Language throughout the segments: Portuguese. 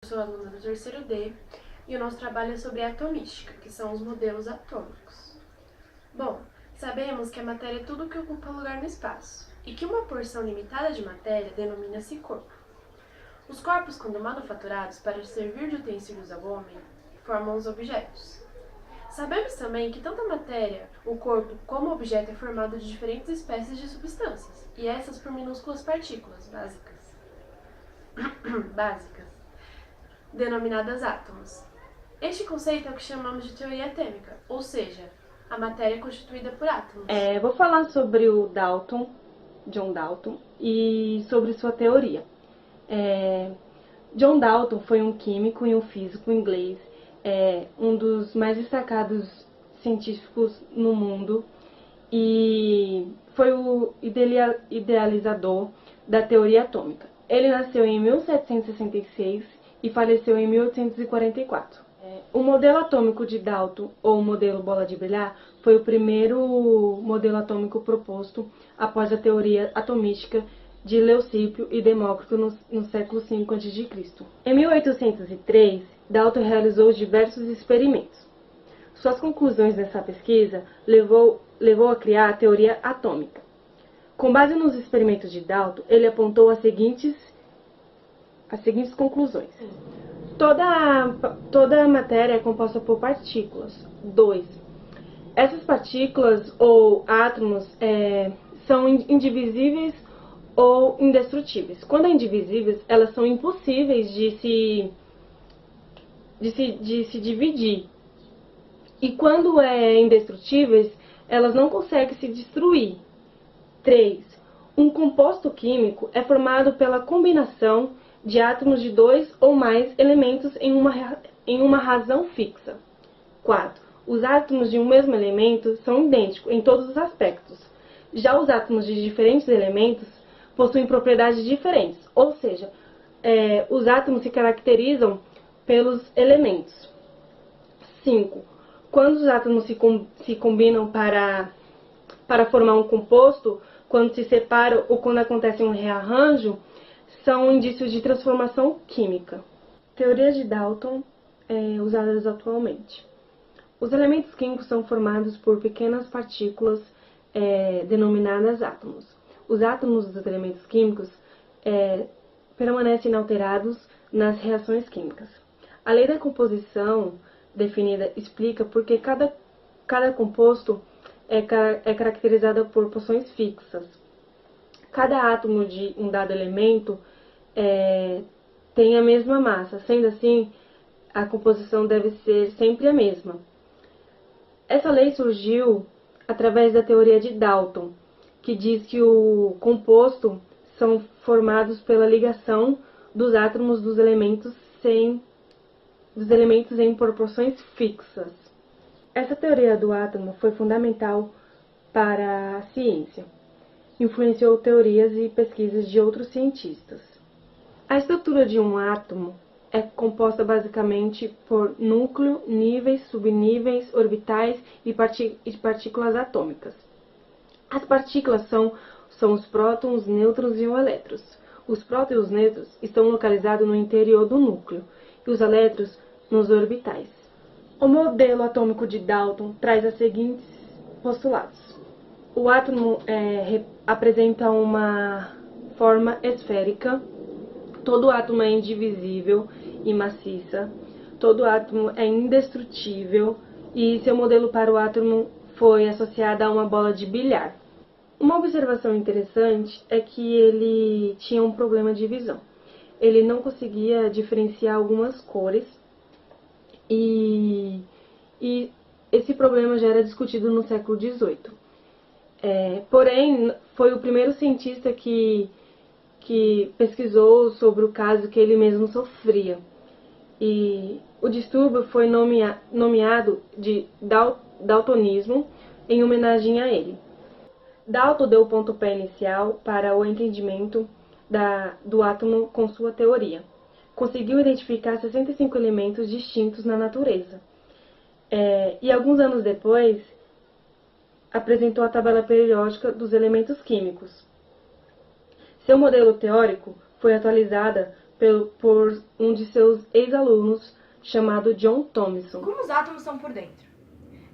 Sou aluna do terceiro D e o nosso trabalho é sobre atomística, que são os modelos atômicos. Bom, sabemos que a matéria é tudo que ocupa lugar no espaço e que uma porção limitada de matéria denomina-se corpo. Os corpos, quando manufaturados para servir de utensílios ao homem, formam os objetos. Sabemos também que tanto a matéria, o corpo, como o objeto é formado de diferentes espécies de substâncias, e essas por minúsculas partículas básicas, denominadas átomos. Este conceito é o que chamamos de teoria atômica, ou seja, a matéria é constituída por átomos. Vou falar sobre o John Dalton, e sobre sua teoria. John Dalton foi um químico e um físico inglês, um dos mais destacados científicos no mundo, e foi o idealizador da teoria atômica. Ele nasceu em 1766 e faleceu em 1844. O modelo atômico de Dalton, ou modelo bola de bilhar, foi o primeiro modelo atômico proposto após a teoria atomística de Leucipo e Demócrito no século V a.C. Em 1803, Dalton realizou diversos experimentos. Suas conclusões dessa pesquisa levou a criar a teoria atômica. Com base nos experimentos de Dalton, ele apontou as seguintes conclusões. Toda a matéria é composta por partículas. 2. Essas partículas ou átomos são indivisíveis ou indestrutíveis. Quando indivisíveis, elas são impossíveis de se dividir. E quando indestrutíveis, elas não conseguem se destruir. 3. Um composto químico é formado pela combinação de átomos de dois ou mais elementos em uma razão fixa. 4. Os átomos de um mesmo elemento são idênticos em todos os aspectos. Já os átomos de diferentes elementos possuem propriedades diferentes, ou seja, os átomos se caracterizam pelos elementos. 5. Quando os átomos se combinam para formar um composto, quando se separam ou quando acontece um rearranjo, são indícios de transformação química. Teorias de Dalton usadas atualmente. Os elementos químicos são formados por pequenas partículas denominadas átomos. Os átomos dos elementos químicos permanecem inalterados nas reações químicas. A lei da composição definida explica por que cada composto é caracterizado por porções fixas. Cada átomo de um dado elemento tem a mesma massa, sendo assim, a composição deve ser sempre a mesma. Essa lei surgiu através da teoria de Dalton, que diz que o composto são formados pela ligação dos átomos dos elementos em proporções fixas. Essa teoria do átomo foi fundamental para a ciência. Influenciou teorias e pesquisas de outros cientistas. A estrutura de um átomo é composta basicamente por núcleo, níveis, subníveis, orbitais e partículas atômicas. As partículas são os prótons, os nêutrons e os elétrons. Os prótons e os nêutrons estão localizados no interior do núcleo e os elétrons nos orbitais. O modelo atômico de Dalton traz os seguintes postulados. O átomo apresenta uma forma esférica, todo átomo é indivisível e maciça, todo átomo é indestrutível e seu modelo para o átomo foi associado a uma bola de bilhar. Uma observação interessante é que ele tinha um problema de visão. Ele não conseguia diferenciar algumas cores e esse problema já era discutido no século XVIII. Porém, foi o primeiro cientista que pesquisou sobre o caso que ele mesmo sofria. E o distúrbio foi nomeado de daltonismo em homenagem a ele. Dalton deu o pontapé inicial para o entendimento do átomo com sua teoria. Conseguiu identificar 65 elementos distintos na natureza. E alguns anos depois, apresentou a tabela periódica dos elementos químicos. Seu modelo teórico foi atualizado por um de seus ex-alunos, chamado John Thomson. Como os átomos são por dentro?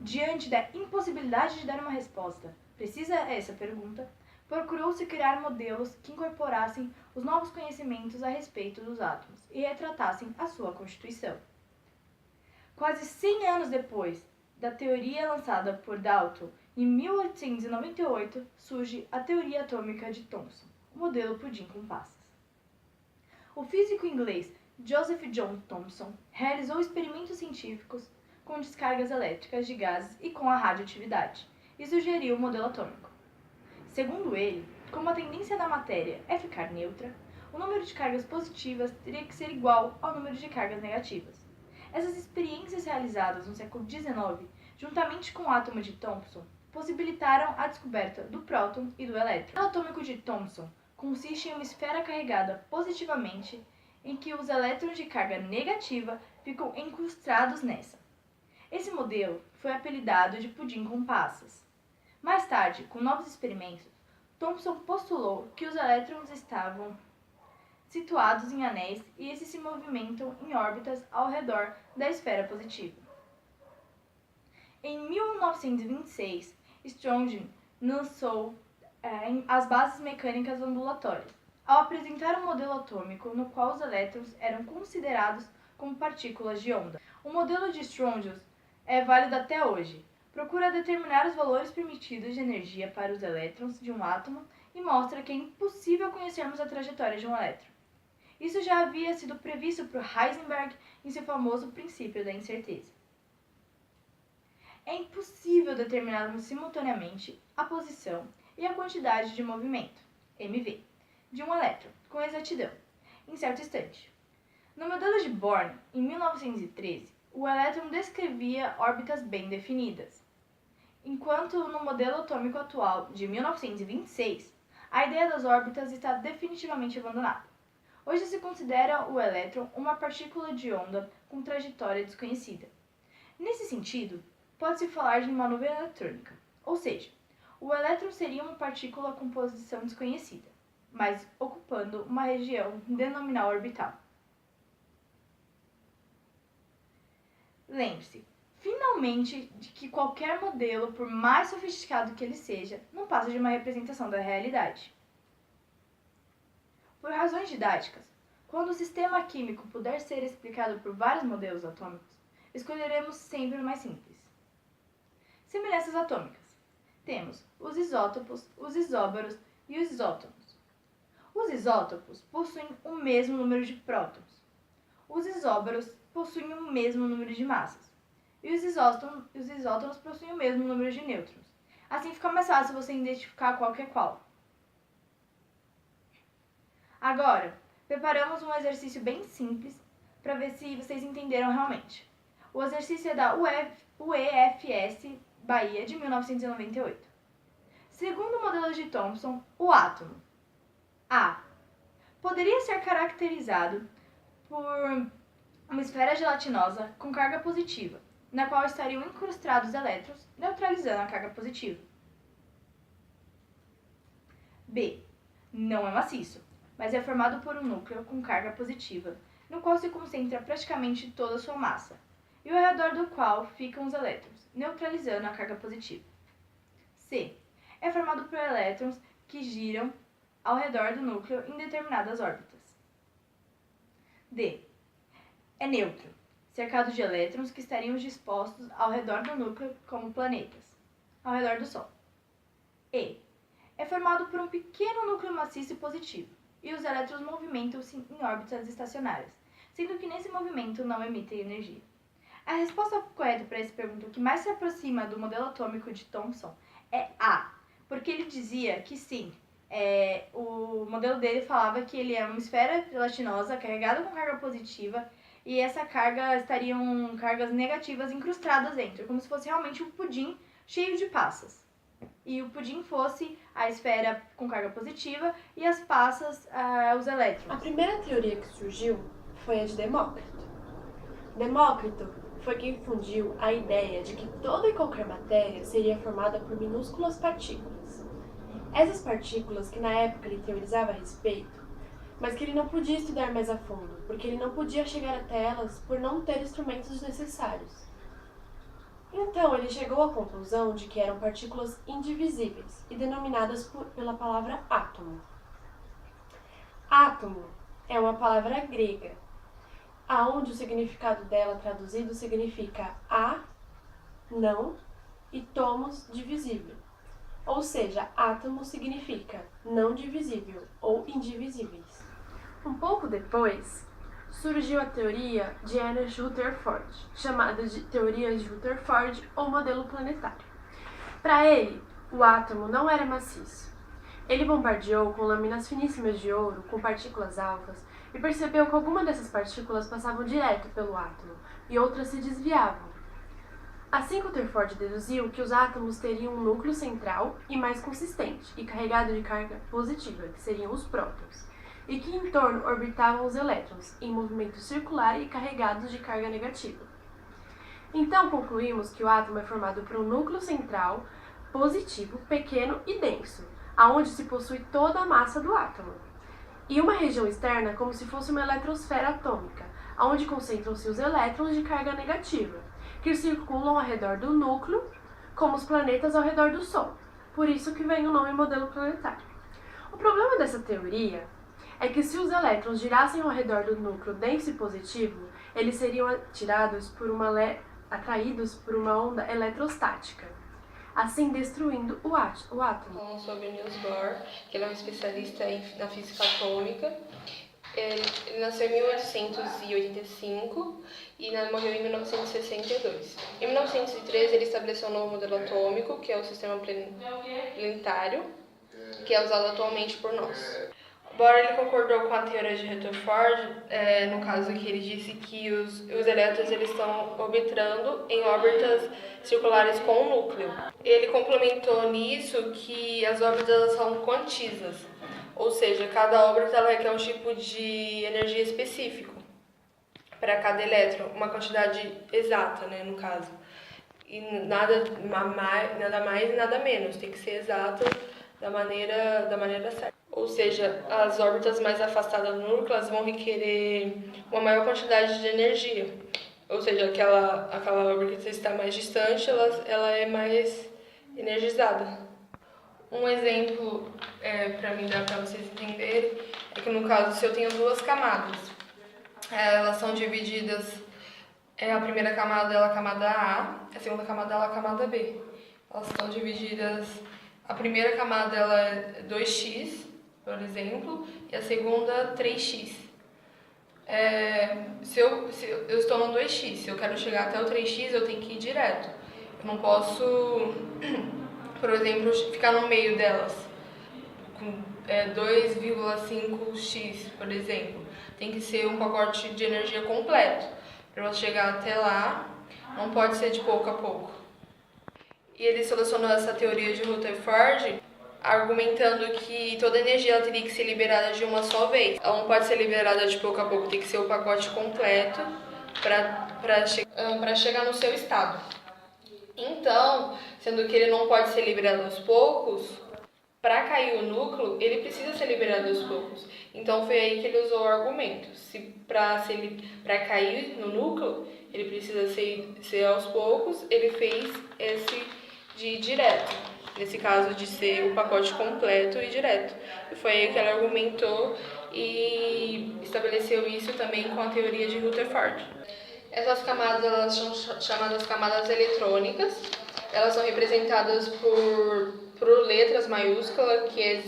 Diante da impossibilidade de dar uma resposta precisa a essa pergunta, procurou-se criar modelos que incorporassem os novos conhecimentos a respeito dos átomos e retratassem a sua constituição. Quase 100 anos depois da teoria lançada por Dalton, em 1898, surge a teoria atômica de Thomson, o modelo pudim com passas. O físico inglês Joseph John Thomson realizou experimentos científicos com descargas elétricas de gases e com a radioatividade, e sugeriu o modelo atômico. Segundo ele, como a tendência da matéria é ficar neutra, o número de cargas positivas teria que ser igual ao número de cargas negativas. Essas experiências realizadas no século XIX, juntamente com o átomo de Thomson, possibilitaram a descoberta do próton e do elétron. O modelo atômico de Thomson consiste em uma esfera carregada positivamente, em que os elétrons de carga negativa ficam incrustados nessa. Esse modelo foi apelidado de pudim com passas. Mais tarde, com novos experimentos, Thomson postulou que os elétrons estavam situados em anéis e esses se movimentam em órbitas ao redor da esfera positiva. Em 1926, Strontium lançou as bases mecânicas ondulatórias, ao apresentar um modelo atômico no qual os elétrons eram considerados como partículas de onda. O modelo de Strontium é válido até hoje. Procura determinar os valores permitidos de energia para os elétrons de um átomo e mostra que é impossível conhecermos a trajetória de um elétron. Isso já havia sido previsto por Heisenberg em seu famoso princípio da incerteza. É impossível determinarmos simultaneamente a posição e a quantidade de movimento, mv, de um elétron com exatidão, em certo instante. No modelo de Born, em 1913, o elétron descrevia órbitas bem definidas, enquanto no modelo atômico atual de 1926, a ideia das órbitas está definitivamente abandonada. Hoje se considera o elétron uma partícula de onda com trajetória desconhecida. Nesse sentido, pode-se falar de uma nuvem eletrônica, ou seja, o elétron seria uma partícula com posição desconhecida, mas ocupando uma região denominal orbital. Lembre-se, finalmente, de que qualquer modelo, por mais sofisticado que ele seja, não passa de uma representação da realidade. Por razões didáticas, quando o sistema químico puder ser explicado por vários modelos atômicos, escolheremos sempre o mais simples. Semelhanças atômicas. Temos os isótopos, os isóbaros e os isótons. Os isótopos possuem o mesmo número de prótons. Os isóbaros possuem o mesmo número de massas. E os isótons possuem o mesmo número de nêutrons. Assim fica mais fácil você identificar qual que é qual. Agora, preparamos um exercício bem simples para ver se vocês entenderam realmente. O exercício é da UEFS Bahia, de 1998. Segundo o modelo de Thomson, o átomo A poderia ser caracterizado por uma esfera gelatinosa com carga positiva, na qual estariam incrustados elétrons, neutralizando a carga positiva. B. Não é maciço, mas é formado por um núcleo com carga positiva, no qual se concentra praticamente toda a sua massa, e ao redor do qual ficam os elétrons, neutralizando a carga positiva. C. É formado por elétrons que giram ao redor do núcleo em determinadas órbitas. D. É neutro, cercado de elétrons que estariam dispostos ao redor do núcleo como planetas, ao redor do Sol. E. É formado por um pequeno núcleo maciço e positivo, e os elétrons movimentam-se em órbitas estacionárias, sendo que nesse movimento não emitem energia. A resposta correta para essa pergunta que mais se aproxima do modelo atômico de Thomson é A, porque ele dizia que sim, o modelo dele falava que ele é uma esfera gelatinosa carregada com carga positiva e essa carga estariam cargas negativas incrustadas dentro, como se fosse realmente um pudim cheio de passas. E o pudim fosse a esfera com carga positiva e as passas, os elétrons. A primeira teoria que surgiu foi a de Demócrito. Demócrito foi quem fundiu a ideia de que toda e qualquer matéria seria formada por minúsculas partículas. Essas partículas, que na época ele teorizava a respeito, mas que ele não podia estudar mais a fundo, porque ele não podia chegar até elas por não ter instrumentos necessários. Então, ele chegou à conclusão de que eram partículas indivisíveis e denominadas pela palavra átomo. Átomo é uma palavra grega, aonde o significado dela traduzido significa não e tomos, divisível. Ou seja, átomo significa não divisível ou indivisíveis. Um pouco depois, surgiu a teoria de Ernest Rutherford, chamada de teoria de Rutherford ou modelo planetário. Para ele, o átomo não era maciço. Ele bombardeou com lâminas finíssimas de ouro com partículas alfas e percebeu que algumas dessas partículas passavam direto pelo átomo e outras se desviavam. Assim, Rutherford deduziu que os átomos teriam um núcleo central e mais consistente e carregado de carga positiva, que seriam os prótons, e que em torno orbitavam os elétrons, em movimento circular e carregados de carga negativa. Então, concluímos que o átomo é formado por um núcleo central, positivo, pequeno e denso, aonde se possui toda a massa do átomo, e uma região externa como se fosse uma eletrosfera atômica, aonde concentram-se os elétrons de carga negativa, que circulam ao redor do núcleo, como os planetas ao redor do Sol. Por isso que vem o nome modelo planetário. O problema dessa teoria é que se os elétrons girassem ao redor do núcleo denso e positivo, eles seriam atraídos por uma onda eletrostática, assim destruindo o átomo. Falando sobre Niels Bohr, que ele é um especialista na física atômica. Ele nasceu em 1885 e morreu em 1962. Em 1913, ele estabeleceu um novo modelo atômico, que é o sistema planetário, que é usado atualmente por nós. Bohr ele concordou com a teoria de Rutherford, no caso que ele disse que os elétrons eles estão orbitando em órbitas circulares com o núcleo. Ele complementou nisso que as órbitas são quantisas, ou seja, cada órbita ela requer um tipo de energia específico para cada elétron, uma quantidade exata, né, no caso. E nada mais e nada menos, tem que ser exato da maneira certa. Ou seja, as órbitas mais afastadas do núcleo elas vão requerer uma maior quantidade de energia. Ou seja, aquela órbita que está mais distante, ela é mais energizada. Um exemplo para mim dar para vocês entenderem é que no caso, se eu tenho duas camadas, elas são divididas, a primeira camada é a camada A, a segunda camada é a camada B. Elas estão divididas, a primeira camada ela é 2x, por exemplo, e a segunda 3x. Se eu estou no 2x, se eu quero chegar até o 3x, eu tenho que ir direto. Eu não posso, por exemplo, ficar no meio delas, com 2,5x, por exemplo. Tem que ser um pacote de energia completo. Para você chegar até lá, não pode ser de pouco a pouco. E ele solucionou essa teoria de Rutherford argumentando que toda energia ela teria que ser liberada de uma só vez. Ela não pode ser liberada de pouco a pouco, tem que ser o pacote completo para chegar no seu estado. Então, sendo que ele não pode ser liberado aos poucos, para cair o núcleo, ele precisa ser liberado aos poucos. Então, foi aí que ele usou o argumento. Se para cair no núcleo, ele precisa ser aos poucos, ele fez esse de ir direto. Nesse caso, de ser o pacote completo e direto. E foi aí que ele argumentou e estabeleceu isso também com a teoria de Rutherford. Essas camadas elas são chamadas camadas eletrônicas. Elas são representadas por letras maiúsculas, que é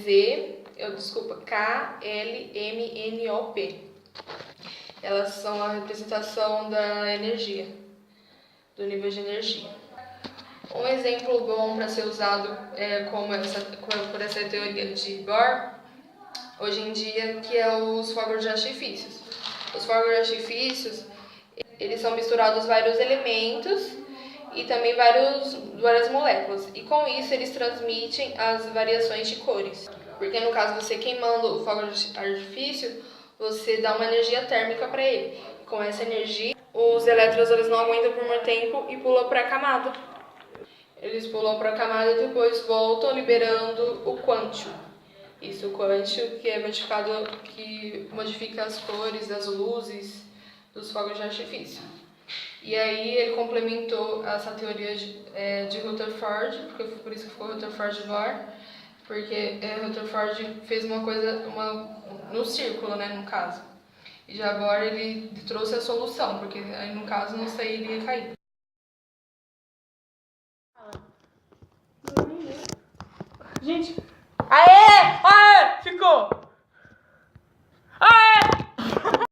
KLMNOP. Elas são a representação da energia, do nível de energia. Um exemplo bom para ser usado por essa teoria de Bohr, hoje em dia, que é os fogos de artifícios. Os fogos de artifícios, eles são misturados vários elementos e também várias moléculas. E com isso eles transmitem as variações de cores. Porque no caso, você queimando o fogo de artifício, você dá uma energia térmica para ele. E com essa energia, os elétrons eles não aguentam por muito tempo e pulam para a camada. Eles pulam para a camada e depois voltam liberando o quântico. Isso quântico, que é modificado, que modifica as cores das luzes dos fogos de artifício. E aí ele complementou essa teoria de Rutherford, por isso que ficou Rutherford-Bohr, porque Rutherford fez uma coisa no círculo, né, no caso. E já Bohr ele trouxe a solução, porque aí no caso não sairia cair. Gente, aê! Ficou!